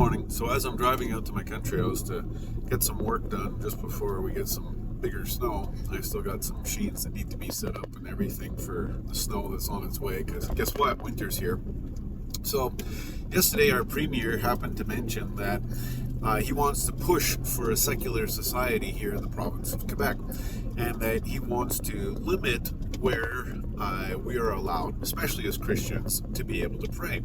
morning. So as I'm driving out to my country house to get some work done just before we get some bigger snow, I still got some sheets that need to be set up and everything for the snow that's on its way, because guess what? Winter's here. So yesterday our premier happened to mention that he wants to push for a secular society here in the province of Quebec, and that he wants to limit where we are allowed, especially as Christians, to be able to pray.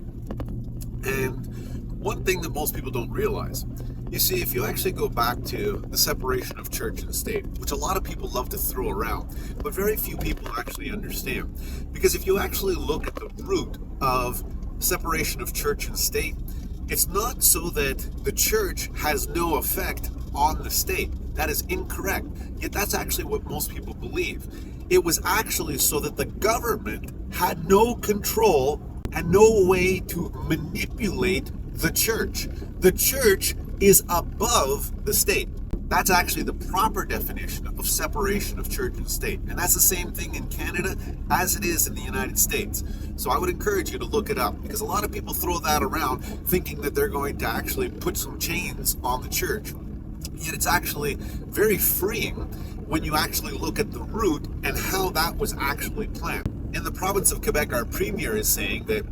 And one thing that most people don't realize, you see, if you actually go back to the separation of church and state, which a lot of people love to throw around, but very few people actually understand. Because if you actually look at the root of separation of church and state, it's not so that the church has no effect on the state. That is incorrect. Yet that's actually what most people believe. It was actually so that the government had no control and no way to manipulate the church. The church is above the state. That's actually the proper definition of separation of church and state. And that's the same thing in Canada as it is in the United States. So I would encourage you to look it up, because a lot of people throw that around thinking that they're going to actually put some chains on the church. Yet it's actually very freeing when you actually look at the root and how that was actually planned. In the province of Quebec, our premier is saying that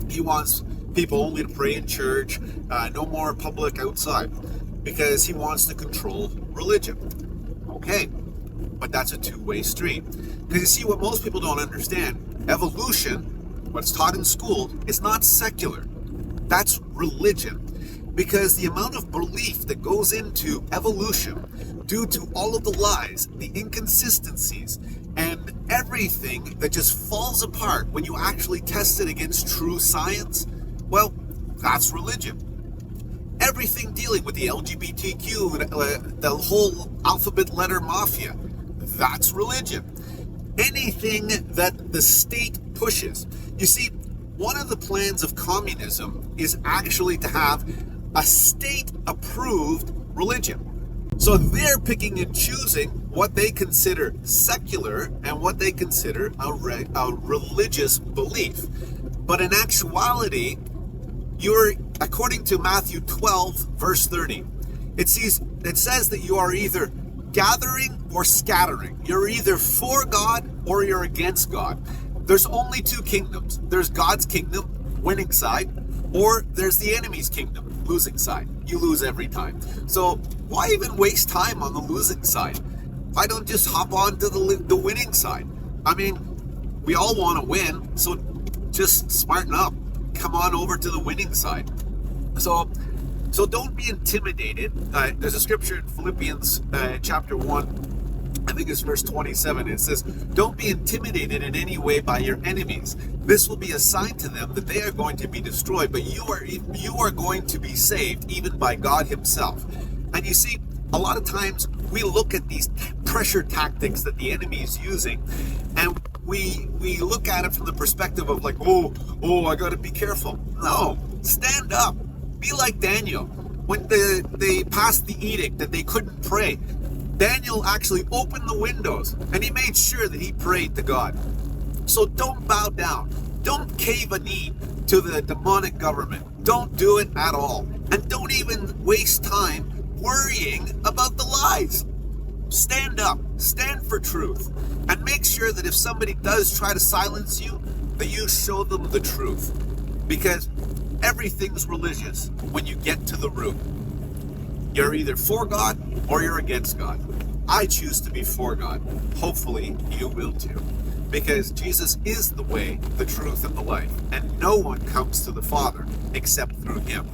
he wants people only to pray in church, no more public outside, because he wants to control religion. Okay, but that's a two-way street. Because you see, what most people don't understand, evolution, what's taught in school, is not secular. That's religion. Because the amount of belief that goes into evolution, due to all of the lies, the inconsistencies, and everything that just falls apart when you actually test it against true science, well, that's religion. Everything dealing with the LGBTQ, the whole alphabet letter mafia, that's religion. Anything that the state pushes. You see, one of the plans of communism is actually to have a state-approved religion. So they're picking and choosing what they consider secular and what they consider a religious belief. But in actuality, according to Matthew 12, verse 30, it says that you are either gathering or scattering. You're either for God or you're against God. There's only two kingdoms. There's God's kingdom, winning side, or there's the enemy's kingdom, losing side. You lose every time. So why even waste time on the losing side? Why don't just hop on to the winning side? I mean, we all want to win, so just smarten up. Come on over to the winning side. So don't be intimidated. There's a scripture in Philippians chapter 1, I think it's verse 27. It says, don't be intimidated in any way by your enemies. This will be a sign to them that they are going to be destroyed, but you are going to be saved, even by God himself. And you see, a lot of times we look at these pressure tactics that the enemy is using, and we look at it from the perspective of like, oh, I got to be careful. No, stand up. Be like Daniel. When they passed the edict that they couldn't pray, Daniel actually opened the windows and he made sure that he prayed to God. So don't bow down. Don't cave a knee to the demonic government. Don't do it at all. And don't even waste time worrying about the lies. Stand up. Stand for truth. And make sure that if somebody does try to silence you, that you show them the truth. Because everything's religious when you get to the root. You're either for God or you're against God. I choose to be for God. Hopefully you will too. Because Jesus is the way, the truth, and the life. And no one comes to the Father except through him.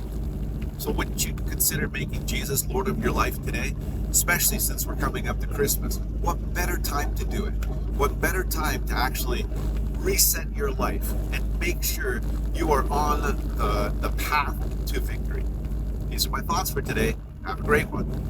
So wouldn't you consider making Jesus Lord of your life today? Especially since we're coming up to Christmas. What better time to do it? What better time to actually reset your life and make sure you are on the path to victory? These are my thoughts for today. Have a great one.